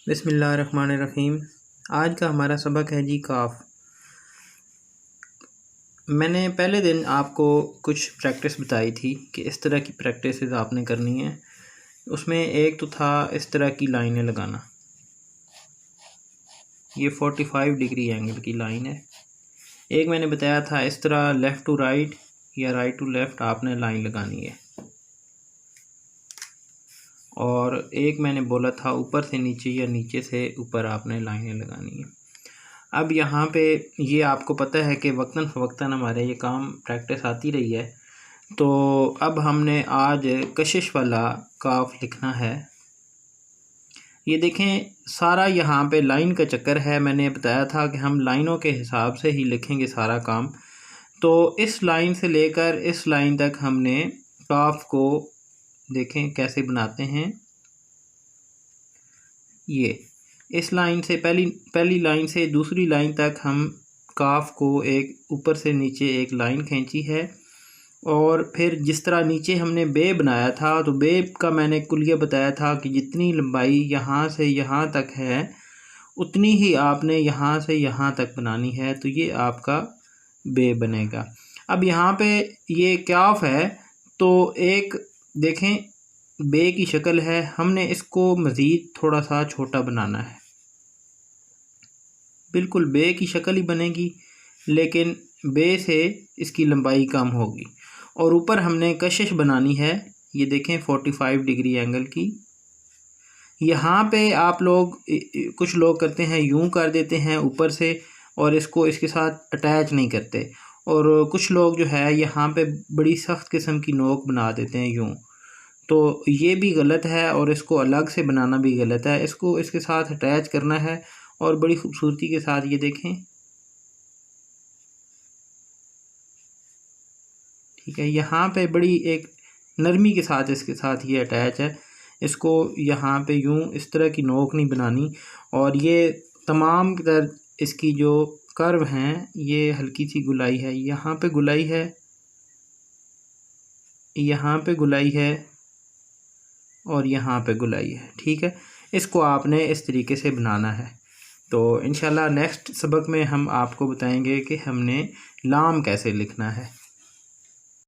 बिस्मिल्लाहिर्रहमानिर्रहीम। आज का हमारा सबक है जी काफ। मैंने पहले दिन आपको कुछ प्रैक्टिस बताई थी कि इस तरह की प्रैक्टिस आपने करनी है। उसमें एक तो था इस तरह की लाइनें लगाना। ये 45 डिग्री एंगल की लाइन है। एक मैंने बताया था इस तरह लेफ़्ट टू राइट या राइट टू लेफ़्ट आपने लाइन लगानी है। और एक मैंने बोला था ऊपर से नीचे या नीचे से ऊपर आपने लाइनें लगानी है। अब यहाँ पे ये आपको पता है कि वक्तन फ़वक्तन हमारे ये काम प्रैक्टिस आती रही है। तो अब हमने आज कशिश वाला काफ लिखना है। ये देखें सारा यहाँ पे लाइन का चक्कर है। मैंने बताया था कि हम लाइनों के हिसाब से ही लिखेंगे सारा काम। तो इस लाइन से लेकर इस लाइन तक हमने काफ को देखें कैसे बनाते हैं। ये इस लाइन से पहली लाइन से दूसरी लाइन तक हम काफ को एक ऊपर से नीचे एक लाइन खींची है। और फिर जिस तरह नीचे हमने बे बनाया था तो बे का मैंने कुलिया बताया था कि जितनी लंबाई यहाँ से यहाँ तक है उतनी ही आपने यहाँ से यहाँ तक बनानी है। तो ये आपका बे बनेगा। अब यहाँ पे ये काफ है तो एक देखें बे की शक्ल है। हमने इसको मज़ीद थोड़ा सा छोटा बनाना है। बिल्कुल बे की शक्ल ही बनेगी लेकिन बे से इसकी लंबाई कम होगी। और ऊपर हमने कशिश बनानी है। ये देखें 45 डिग्री एंगल की। यहाँ पे आप लोग कुछ लोग करते हैं यूं कर देते हैं ऊपर से और इसको इसके साथ अटैच नहीं करते। और कुछ लोग जो है यहाँ पे बड़ी सख्त किस्म की नोक बना देते हैं यूं। तो ये भी गलत है और इसको अलग से बनाना भी गलत है। इसको इसके साथ अटैच करना है और बड़ी खूबसूरती के साथ ये देखें। ठीक है, यहाँ पे बड़ी एक नरमी के साथ इसके साथ ये अटैच है। इसको यहाँ पे यूं इस तरह की नोक नहीं बनानी। और ये तमाम तर इसकी जो कर्व हैं ये हल्की सी गुलाई है। यहाँ पे गुलाई है, यहाँ पे गुलाई है और यहाँ पे गुलाई है। ठीक है, इसको आपने इस तरीके से बनाना है। तो इंशाल्लाह नेक्स्ट सबक में हम आपको बताएंगे कि हमने लाम कैसे लिखना है।